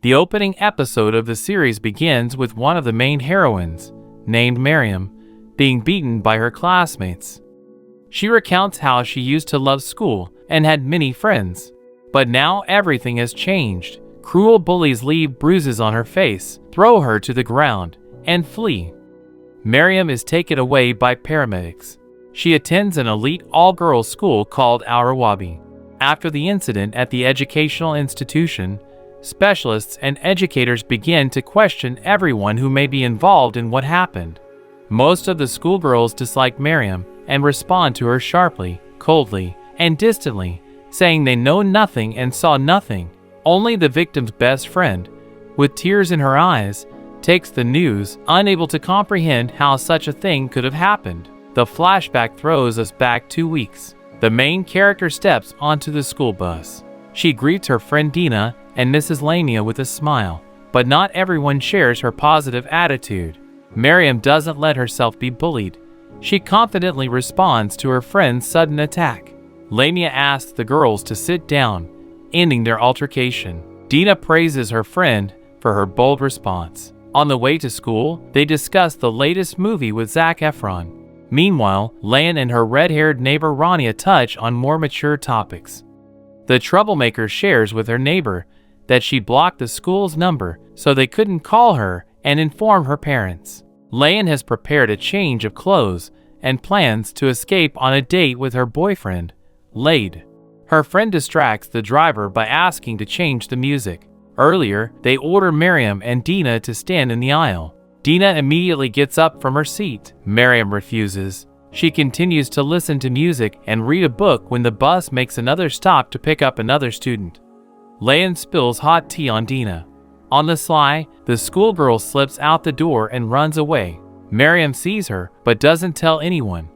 The opening episode of the series begins with one of the main heroines, named Miam, being beaten by her classmates. She recounts how she used to love school and had many friends. But now everything has changed. Cruel bullies leave bruises on her face, throw her to the ground, and flee. Miam is taken away by paramedics. She attends an elite all-girls school called Rawabi. After the incident at the educational institution, specialists and educators begin to question everyone who may be involved in what happened. Most of the schoolgirls dislike Miam and respond to her sharply, coldly, and distantly, saying they know nothing and saw nothing. Only the victim's best friend, with tears in her eyes, takes the news, unable to comprehend how such a thing could have happened. The flashback throws us back 2 weeks. The main character steps onto the school bus. She greets her friend Dina and Mrs. Lamia with a smile, but not everyone shares her positive attitude. Miam doesn't let herself be bullied. She confidently responds to her friend's sudden attack. Lamia asks the girls to sit down, ending their altercation. Dina praises her friend for her bold response. On the way to school, they discuss the latest movie with Zac Efron. Meanwhile, Lan and her red-haired neighbor Rania touch on more mature topics. The troublemaker shares with her neighbor that she blocked the school's number so they couldn't call her and inform her parents. Lan has prepared a change of clothes and plans to escape on a date with her boyfriend, Lade. Her friend distracts the driver by asking to change the music. Earlier, they order Miam and Dina to stand in the aisle. Dina immediately gets up from her seat. Miam refuses. She continues to listen to music and read a book when the bus makes another stop to pick up another student. Lan spills hot tea on Dina. On the sly, the schoolgirl slips out the door and runs away. Miam sees her, but doesn't tell anyone.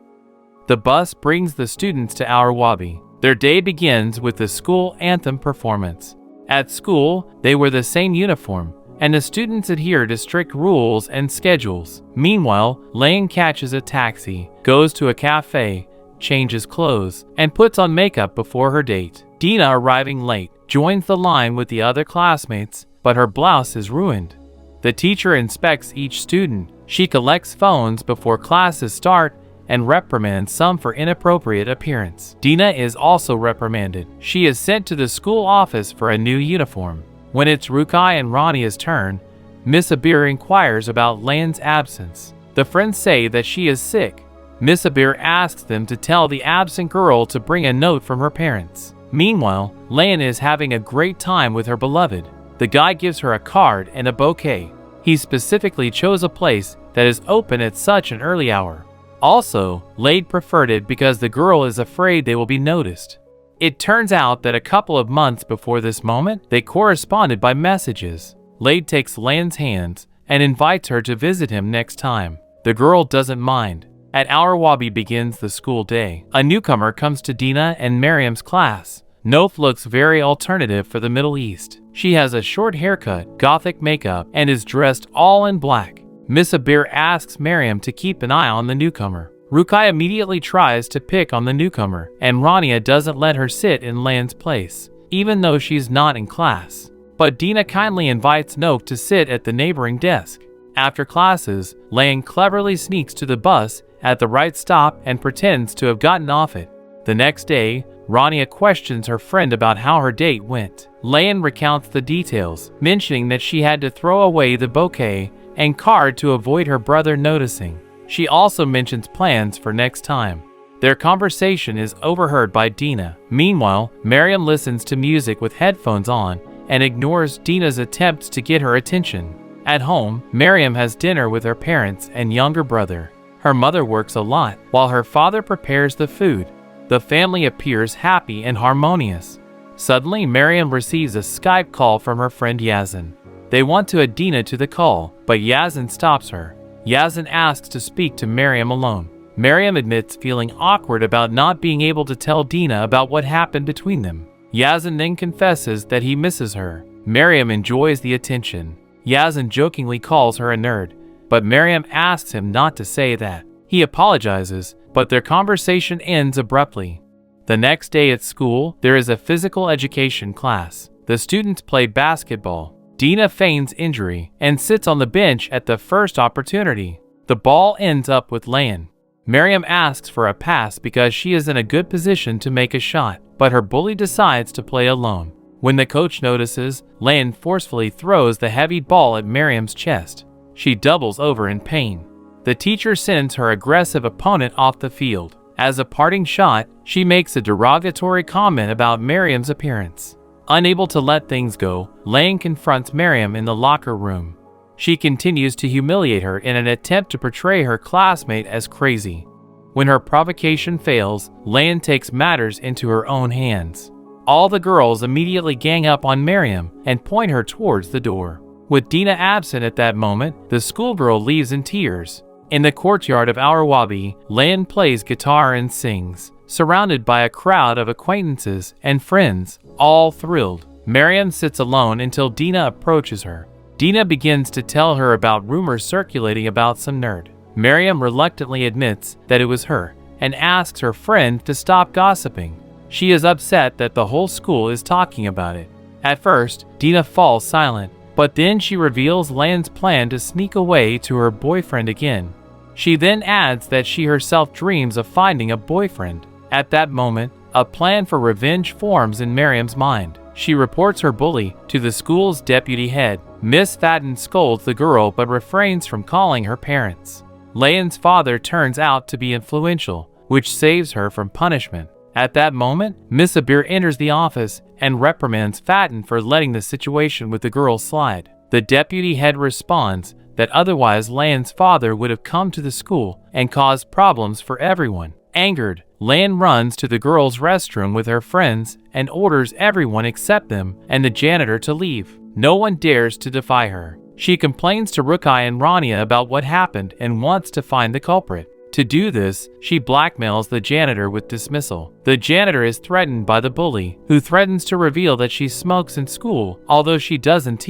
The bus brings the students to Rawabi. Their day begins with the school anthem performance. At school, they wear the same uniform, and the students adhere to strict rules and schedules. Meanwhile, Lan catches a taxi, goes to a cafe, changes clothes, and puts on makeup before her date. Dina, arriving late, joins the line with the other classmates, but her blouse is ruined. The teacher inspects each student. She collects phones before classes start and reprimands some for inappropriate appearance. Dina is also reprimanded. She is sent to the school office for a new uniform. When it's Rukai and Rania's turn, Miss Abir inquires about Lan's absence. The friends say that she is sick. Miss Abir asks them to tell the absent girl to bring a note from her parents. Meanwhile, Lan is having a great time with her beloved. The guy gives her a card and a bouquet. He specifically chose a place that is open at such an early hour. Also, Lade preferred it because the girl is afraid they will be noticed. It turns out that a couple of months before this moment, they corresponded by messages. Lade takes Lan's hands and invites her to visit him next time. The girl doesn't mind. At Rawabi begins the school day. A newcomer comes to Dina and Miam's class. Noth looks very alternative for the Middle East. She has a short haircut, gothic makeup, and is dressed all in black. Miss Abir asks Miam to keep an eye on the newcomer. Rukai immediately tries to pick on the newcomer, and Rania doesn't let her sit in Lan's place, even though she's not in class. But Dina kindly invites Noth to sit at the neighboring desk. After classes, Lan cleverly sneaks to the bus at the right stop and pretends to have gotten off it. The next day, Rania questions her friend about how her date went. Lan recounts the details, mentioning that she had to throw away the bouquet and card to avoid her brother noticing. She also mentions plans for next time. Their conversation is overheard by Dina. Meanwhile, Miam listens to music with headphones on and ignores Dina's attempts to get her attention. At home, Miam has dinner with her parents and younger brother. Her mother works a lot, while her father prepares the food. The family appears happy and harmonious. Suddenly, Miam receives a Skype call from her friend Yazin. They want to add Dina to the call, but Yazin stops her. Yazin asks to speak to Miam alone. Miam admits feeling awkward about not being able to tell Dina about what happened between them. Yazin then confesses that he misses her. Miam enjoys the attention. Yazin jokingly calls her a nerd, but Miam asks him not to say that. He apologizes, but their conversation ends abruptly. The next day at school, there is a physical education class. The students play basketball. Dina feigns injury and sits on the bench at the first opportunity. The ball ends up with Lan. Miam asks for a pass because she is in a good position to make a shot, but her bully decides to play alone. When the coach notices, Lan forcefully throws the heavy ball at Miam's chest. She doubles over in pain. The teacher sends her aggressive opponent off the field. As a parting shot, she makes a derogatory comment about Miam's appearance. Unable to let things go, Lan confronts Miam in the locker room. She continues to humiliate her in an attempt to portray her classmate as crazy. When her provocation fails, Lan takes matters into her own hands. All the girls immediately gang up on Miam and point her towards the door. With Dina absent at that moment, the schoolgirl leaves in tears. In the courtyard of Rawabi, Lan plays guitar and sings, surrounded by a crowd of acquaintances and friends, all thrilled. Miam sits alone until Dina approaches her. Dina begins to tell her about rumors circulating about some nerd. Miam reluctantly admits that it was her and asks her friend to stop gossiping. She is upset that the whole school is talking about it. At first, Dina falls silent, but then she reveals Lan's plan to sneak away to her boyfriend again. She then adds that she herself dreams of finding a boyfriend. At that moment, a plan for revenge forms in Miam's mind. She reports her bully to the school's deputy head. Miss Fatten scolds the girl but refrains from calling her parents. Lan's father turns out to be influential, which saves her from punishment. At that moment, Miss Abir enters the office and reprimands Fatten for letting the situation with the girl slide. The deputy head responds that otherwise Lan's father would have come to the school and caused problems for everyone. Angered, Lan runs to the girls' restroom with her friends and orders everyone except them and the janitor to leave. No one dares to defy her. She complains to Rukai and Rania about what happened and wants to find the culprit. To do this, she blackmails the janitor with dismissal. The janitor is threatened by the bully, who threatens to reveal that she smokes in school, although she doesn't.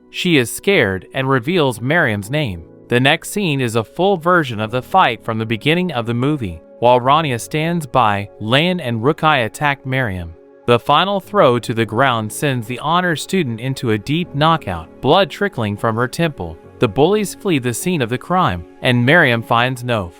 She is scared and reveals Miam's name. The next scene is a full version of the fight from the beginning of the movie. While Rania stands by, Lan and Rukai attack Miam. The final throw to the ground sends the honor student into a deep knockout, blood trickling from her temple. The bullies flee the scene of the crime, and Miam finds Nof.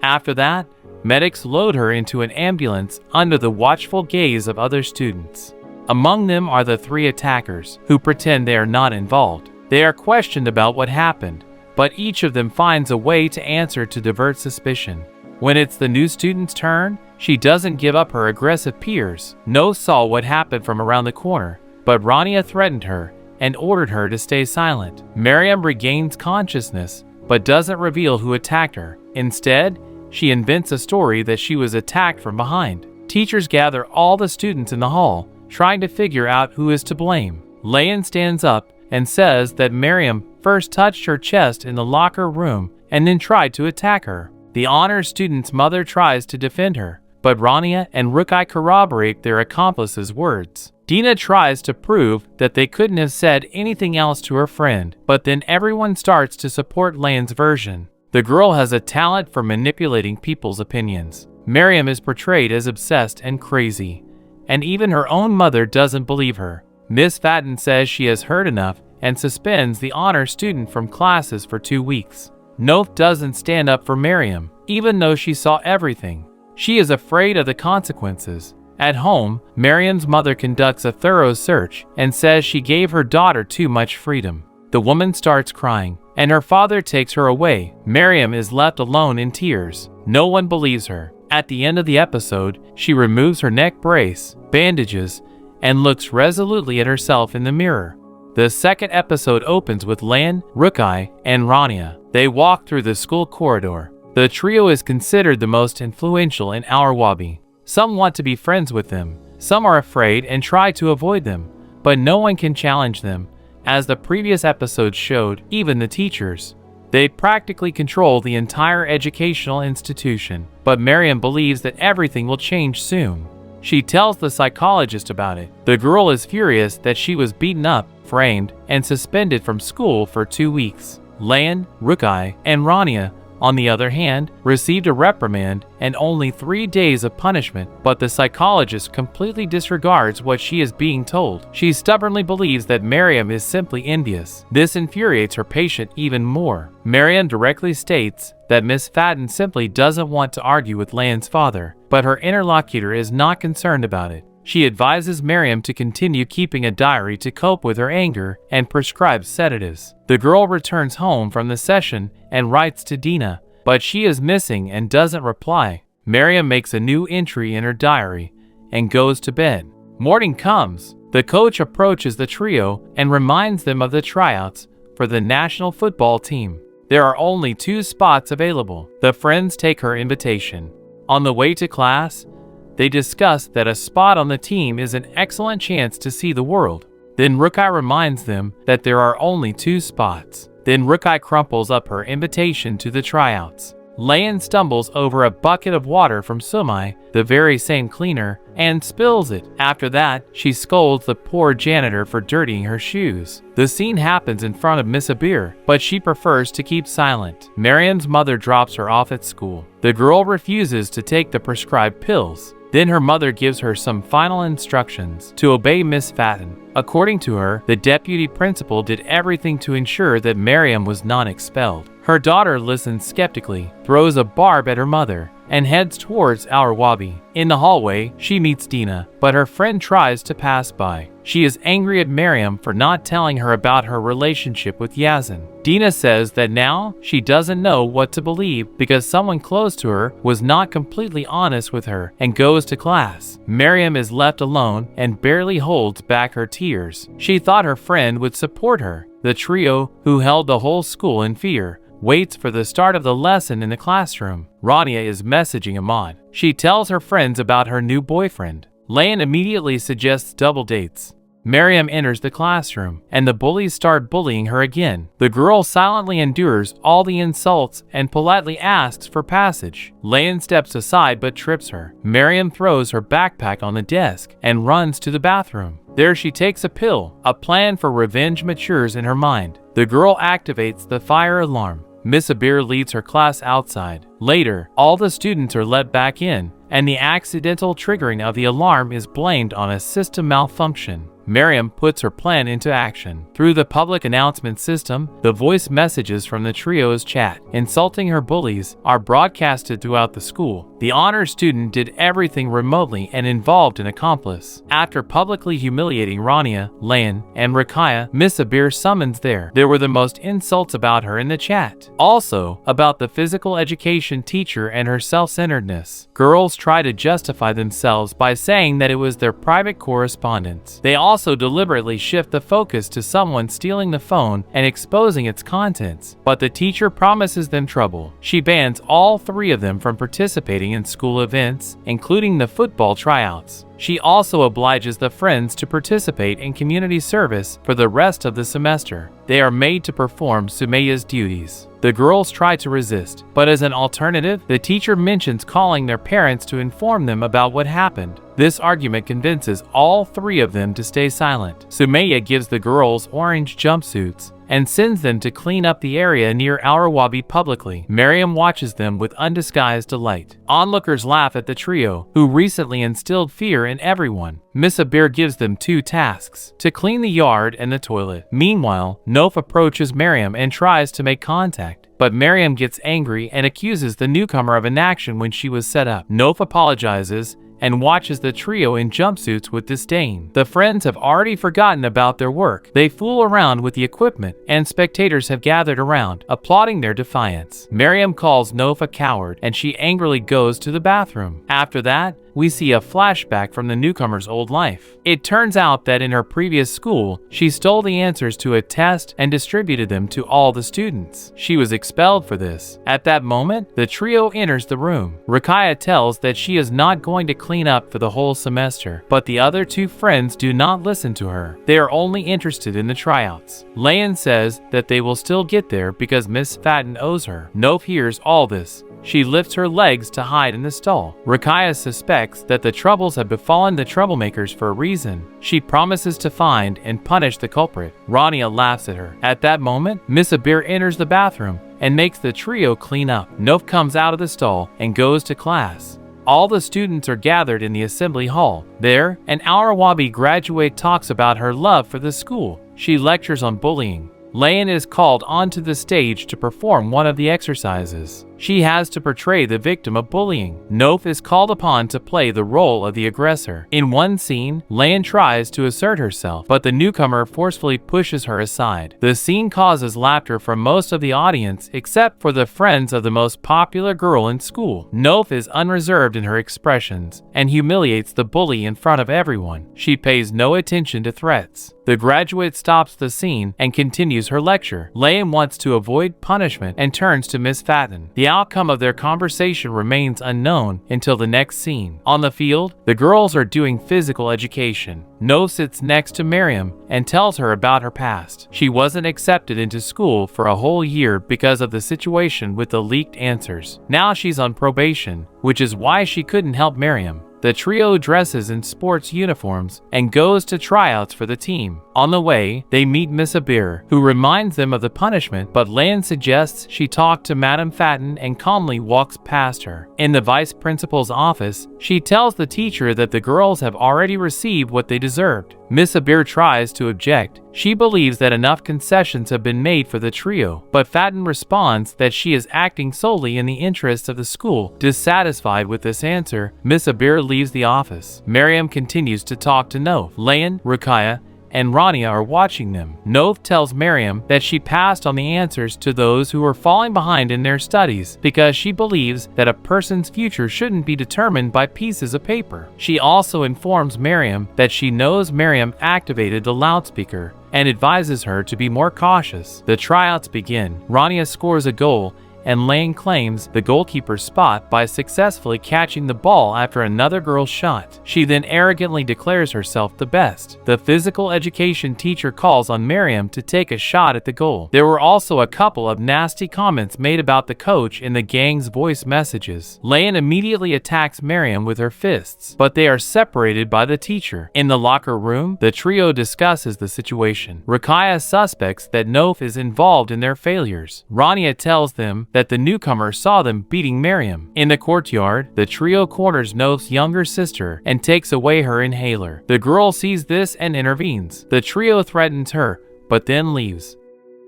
After that, medics load her into an ambulance under the watchful gaze of other students. Among them are the 3 attackers, who pretend they are not involved. They are questioned about what happened, but each of them finds a way to answer to divert suspicion. When it's the new student's turn, she doesn't give up her aggressive peers. No saw what happened from around the corner, but Rania threatened her and ordered her to stay silent. Miam regains consciousness, but doesn't reveal who attacked her. Instead, she invents a story that she was attacked from behind. Teachers gather all the students in the hall, trying to figure out who is to blame. Lan stands up and says that Miam first touched her chest in the locker room and then tried to attack her. The honor student's mother tries to defend her, but Rania and Rukai corroborate their accomplice's words. Dina tries to prove that they couldn't have said anything else to her friend, but then everyone starts to support Lan's version. The girl has a talent for manipulating people's opinions. Miam is portrayed as obsessed and crazy, and even her own mother doesn't believe her. Miss Fatten says she has heard enough and suspends the honor student from classes for 2 weeks. Nof doesn't stand up for Miam, even though she saw everything. She is afraid of the consequences. At home, Miam's mother conducts a thorough search and says she gave her daughter too much freedom. The woman starts crying, and her father takes her away. Miam is left alone in tears. No one believes her. At the end of the episode, she removes her neck brace, bandages, and looks resolutely at herself in the mirror. The second episode opens with Lan, Rukai, and Rania. They walk through the school corridor. The trio is considered the most influential in Rawabi. Some want to be friends with them. Some are afraid and try to avoid them, but no one can challenge them. As the previous episodes showed, even the teachers. They practically control the entire educational institution, but Miam believes that everything will change soon. She tells the psychologist about it. The girl is furious that she was beaten up, framed, and suspended from school for 2 weeks. Lan, Rukai, and Rania on the other hand, received a reprimand and only 3 days of punishment, but the psychologist completely disregards what she is being told. She stubbornly believes that Miam is simply envious. This infuriates her patient even more. Miam directly states that Miss Fatten simply doesn't want to argue with Lan's father, but her interlocutor is not concerned about it. She advises Miam to continue keeping a diary to cope with her anger and prescribes sedatives. The girl returns home from the session and writes to Dina, but she is missing and doesn't reply. Miam makes a new entry in her diary and goes to bed. Morning comes. The coach approaches the trio and reminds them of the tryouts for the national football team. There are only 2 spots available. The friends take her invitation. On the way to class, they discuss that a spot on the team is an excellent chance to see the world. Then Rukai reminds them that there are only 2 spots. Then Rukai crumples up her invitation to the tryouts. Lan stumbles over a bucket of water from Sumai, the very same cleaner, and spills it. After that, she scolds the poor janitor for dirtying her shoes. The scene happens in front of Miss Abir, but she prefers to keep silent. Miam's mother drops her off at school. The girl refuses to take the prescribed pills. Then her mother gives her some final instructions to obey Miss Fatten. According to her, the deputy principal did everything to ensure that Miam was not expelled. Her daughter listens skeptically, throws a barb at her mother, and heads towards Rawabi. In the hallway, she meets Dina, but her friend tries to pass by. She is angry at Miam for not telling her about her relationship with Yazin. Dina says that now she doesn't know what to believe because someone close to her was not completely honest with her and goes to class. Miam is left alone and barely holds back her tears. She thought her friend would support her. The trio, who held the whole school in fear, waits for the start of the lesson in the classroom. Rania is messaging Ahmad. She tells her friends about her new boyfriend. Lan immediately suggests double dates. Miam enters the classroom, and the bullies start bullying her again. The girl silently endures all the insults and politely asks for passage. Lan steps aside but trips her. Miam throws her backpack on the desk and runs to the bathroom. There she takes a pill. A plan for revenge matures in her mind. The girl activates the fire alarm. Miss Abir leads her class outside. Later, all the students are let back in, and the accidental triggering of the alarm is blamed on a system malfunction. Miam puts her plan into action. Through the public announcement system, the voice messages from the trio's chat, insulting her bullies, are broadcasted throughout the school. The honor student did everything remotely and involved an accomplice. After publicly humiliating Rania, Lan, and Rakaya, Miss Abir summons there. There were the most insults about her in the chat. Also, about the physical education teacher and her self-centeredness. Girls try to justify themselves by saying that it was their private correspondence. They also deliberately shift the focus to someone stealing the phone and exposing its contents, but the teacher promises them trouble. She bans all 3 of them from participating in school events, including the football tryouts. She also obliges the friends to participate in community service for the rest of the semester. They are made to perform Sumaiya's duties. The girls try to resist, but as an alternative, the teacher mentions calling their parents to inform them about what happened. This argument convinces all 3 of them to stay silent. Sumaiya gives the girls orange jumpsuits and sends them to clean up the area near Rawabi publicly. Miam watches them with undisguised delight. Onlookers laugh at the trio, who recently instilled fear in everyone. Miss Abir gives them 2 tasks: to clean the yard and the toilet. Meanwhile, Nof approaches Miam and tries to make contact, but Miam gets angry and accuses the newcomer of inaction when she was set up. Nof apologizes and watches the trio in jumpsuits with disdain. The friends have already forgotten about their work. They fool around with the equipment, and spectators have gathered around, applauding their defiance. Miam calls Nof a coward, and she angrily goes to the bathroom. After that, we see a flashback from the newcomer's old life. It turns out that in her previous school, she stole the answers to a test and distributed them to all the students. She was expelled for this. At that moment, the trio enters the room. Rakaya tells that she is not going to clean clean up for the whole semester, but the other two friends do not listen to her. They are only interested in the tryouts. Layan says that they will still get there because Miss Fatten owes her. Noph hears all this. She lifts her legs to hide in the stall. Rakaya suspects that the troubles have befallen the troublemakers for a reason. She promises to find and punish the culprit. Rania laughs at her. At that moment, Miss Abir enters the bathroom and makes the trio clean up. Noph comes out of the stall and goes to class. All the students are gathered in the assembly hall. There, an Rawabi graduate talks about her love for the school. She lectures on bullying. Layan is called onto the stage to perform one of the exercises. She has to portray the victim of bullying. Noph is called upon to play the role of the aggressor. In one scene, Layan tries to assert herself, but the newcomer forcefully pushes her aside. The scene causes laughter from most of the audience except for the friends of the most popular girl in school. Noph is unreserved in her expressions and humiliates the bully in front of everyone. She pays no attention to threats. The graduate stops the scene and continues her lecture. Layan wants to avoid punishment and turns to Miss Fatten. The outcome of their conversation remains unknown until the next scene. On the field, the girls are doing physical education. Noph sits next to Miam and tells her about her past. She wasn't accepted into school for a whole year because of the situation with the leaked answers. Now she's on probation, which is why she couldn't help Miam. The trio dresses in sports uniforms and goes to tryouts for the team. On the way, they meet Miss Abir, who reminds them of the punishment, but Layan suggests she talk to Madame Fatten and calmly walks past her. In the vice principal's office, she tells the teacher that the girls have already received what they deserved. Miss Abir tries to object. She believes that enough concessions have been made for the trio, but Fatten responds that she is acting solely in the interests of the school. Dissatisfied with this answer, Miss Abir leaves the office. Miam continues to talk to Noph. Layan, Rakaya, and Rania are watching them. Noph tells Miam that she passed on the answers to those who were falling behind in their studies because she believes that a person's future shouldn't be determined by pieces of paper. She also informs Miam that she knows Miam activated the loudspeaker and advises her to be more cautious. The tryouts begin. Rania scores a goal and Layan claims the goalkeeper's spot by successfully catching the ball after another girl's shot. She then arrogantly declares herself the best. The physical education teacher calls on Miam to take a shot at the goal. There were also a couple of nasty comments made about the coach in the gang's voice messages. Layan immediately attacks Miam with her fists, but they are separated by the teacher. In the locker room, the trio discusses the situation. Rakaya suspects that Noph is involved in their failures. Rania tells them that the newcomer saw them beating Miam. In the courtyard, the trio corners Noph's younger sister and takes away her inhaler. The girl sees this and intervenes. The trio threatens her, but then leaves.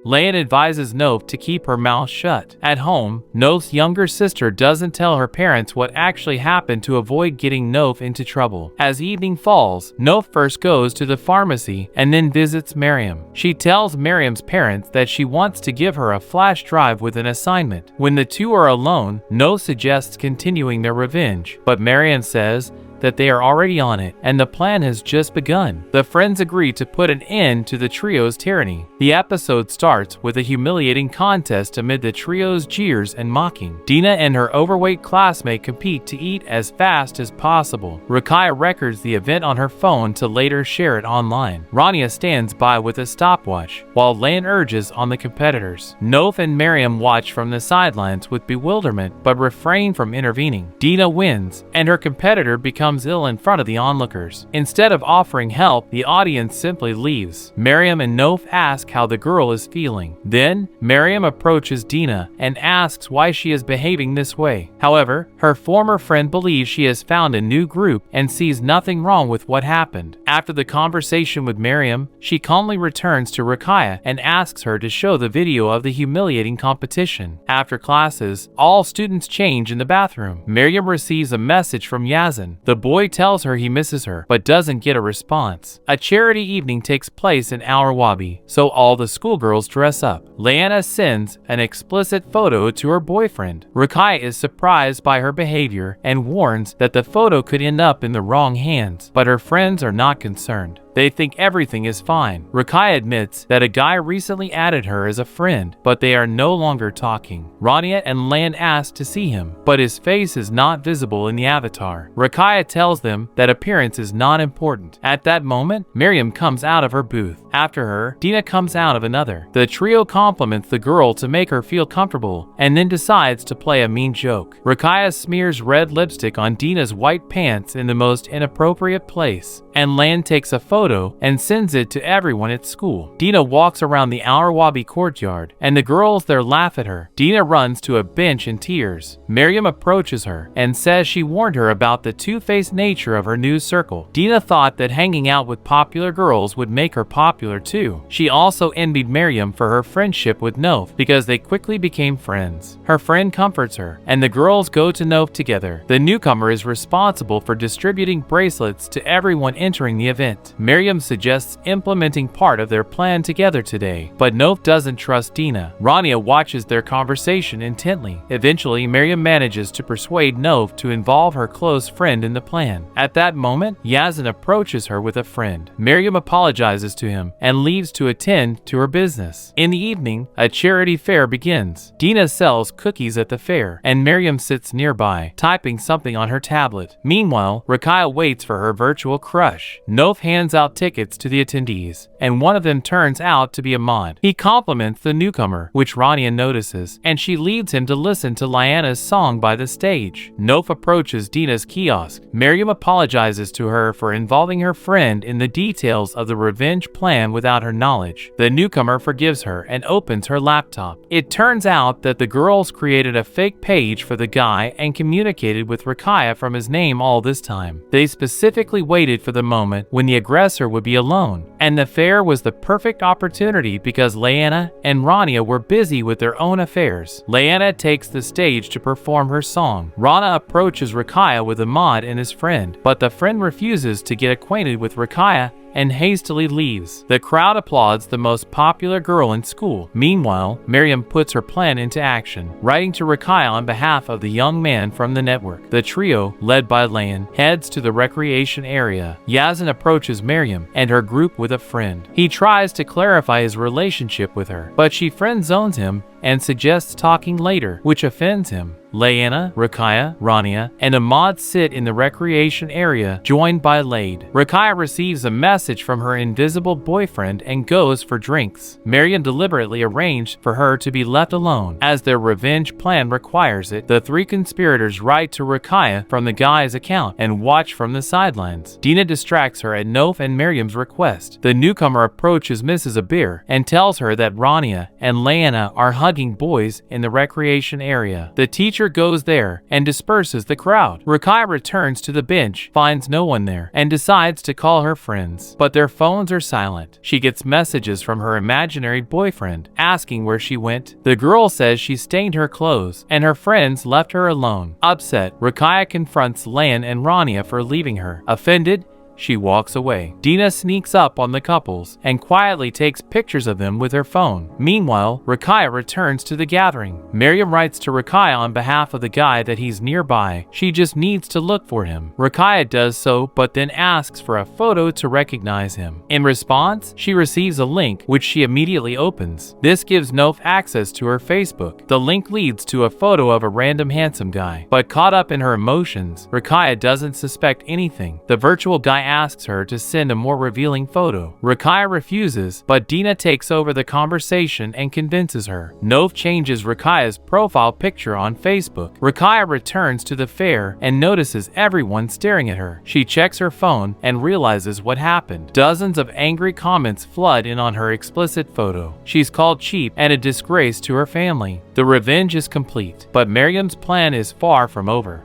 Layan advises Noph to keep her mouth shut. At home, Noph's younger sister doesn't tell her parents what actually happened to avoid getting Noph into trouble. As evening falls, Noph first goes to the pharmacy and then visits Miam. She tells Miam's parents that she wants to give her a flash drive with an assignment. When the two are alone, Noph suggests continuing their revenge, but Miam says that they are already on it and the plan has just begun. The friends agree to put an end to the trio's tyranny. The episode starts with a humiliating contest amid the trio's jeers and mocking. Dina and her overweight classmate compete to eat as fast as possible. Rakaya records the event on her phone to later share it online. Rania stands by with a stopwatch while Layan urges on the competitors. Noph and Miam watch from the sidelines with bewilderment but refrain from intervening. Dina wins and her competitor becomes ill in front of the onlookers. Instead of offering help, the audience simply leaves. Miam and Noph ask how the girl is feeling. Then, Miam approaches Dina and asks why she is behaving this way. However, her former friend believes she has found a new group and sees nothing wrong with what happened. After the conversation with Miam, she calmly returns to Rakaya and asks her to show the video of the humiliating competition. After classes, all students change in the bathroom. Miam receives a message from Yazan. The boy tells her he misses her, but doesn't get a response. A charity evening takes place in Rawabi, so all the schoolgirls dress up. Leanna sends an explicit photo to her boyfriend. Rakaya is surprised by her behavior and warns that the photo could end up in the wrong hands, but her friends are not concerned. They think everything is fine. Rakaya admits that a guy recently added her as a friend, but they are no longer talking. Rania and Lan ask to see him, but his face is not visible in the avatar. Rakaya tells them that appearance is not important. At that moment, Miam comes out of her booth. After her, Dina comes out of another. The trio compliments the girl to make her feel comfortable, and then decides to play a mean joke. Rakaya smears red lipstick on Dina's white pants in the most inappropriate place, and Lan takes a photo and sends it to everyone at school. Dina walks around the Rawabi courtyard, and the girls there laugh at her. Dina runs to a bench in tears. Miam approaches her and says she warned her about the two-faced nature of her new circle. Dina thought that hanging out with popular girls would make her popular too. She also envied Miam for her friendship with Nof because they quickly became friends. Her friend comforts her, and the girls go to Nof together. The newcomer is responsible for distributing bracelets to everyone entering the event. Miam suggests implementing part of their plan together today, but Nof doesn't trust Dina. Rania watches their conversation intently. Eventually, Miam manages to persuade Nof to involve her close friend in the plan. At that moment, Yazin approaches her with a friend. Miam apologizes to him and leaves to attend to her business. In the evening, a charity fair begins. Dina sells cookies at the fair, and Miam sits nearby, typing something on her tablet. Meanwhile, Rakaya waits for her virtual crush. Nof hands out tickets to the attendees, and one of them turns out to be a mod. He compliments the newcomer, which Rania notices, and she leads him to listen to Lyanna's song by the stage. Nof approaches Dina's kiosk. Miam apologizes to her for involving her friend in the details of the revenge plan without her knowledge. The newcomer forgives her and opens her laptop. It turns out that the girls created a fake page for the guy and communicated with Rakaya from his name all this time. They specifically waited for the moment when the aggressor would be alone, and the fair was the perfect opportunity because Lyanna and Rania were busy with their own affairs. Lyanna takes the stage to perform her song. Rana approaches Rakaya with a mod and his friend, but the friend refuses to get acquainted with Rakaya and hastily leaves. The crowd applauds the most popular girl in school. Meanwhile, Miam puts her plan into action, writing to Rakaya on behalf of the young man from the network. The trio, led by Lan, heads to the recreation area. Yazin approaches Miam and her group with a friend. He tries to clarify his relationship with her, but she friend zones him and suggests talking later, which offends him. Lyanna, Rakaya, Rania, and Ahmad sit in the recreation area, joined by Lade. Rakaya receives a message from her invisible boyfriend and goes for drinks. Miam deliberately arranged for her to be left alone, as their revenge plan requires it. The three conspirators write to Rakaya from the guy's account and watch from the sidelines. Dina distracts her at Nof and Miam's request. The newcomer approaches Mrs. Abir and tells her that Rania and Lyanna are hugging boys in the recreation area. The teacher goes there and disperses the crowd. Rakaya returns to the bench, finds no one there, and decides to call her friends, but their phones are silent. She gets messages from her imaginary boyfriend asking where she went. The girl says she stained her clothes and her friends left her alone. Upset, Rakaya confronts Lan and Rania for leaving her. Offended, she walks away. Dina sneaks up on the couples and quietly takes pictures of them with her phone. Meanwhile, Rakaya returns to the gathering. Miam writes to Rakaya on behalf of the guy that he's nearby. She just needs to look for him. Rakaya does so, but then asks for a photo to recognize him. In response, she receives a link, which she immediately opens. This gives Nof access to her Facebook. The link leads to a photo of a random handsome guy, but caught up in her emotions, Rakaya doesn't suspect anything. The virtual guy asks her to send a more revealing photo. Rakaya refuses, but Dina takes over the conversation and convinces her. Nof changes Rakaya's profile picture on Facebook. Rakaya returns to the fair and notices everyone staring at her. She checks her phone and realizes what happened. Dozens of angry comments flood in on her explicit photo. She's called cheap and a disgrace to her family. The revenge is complete, but Miam's plan is far from over.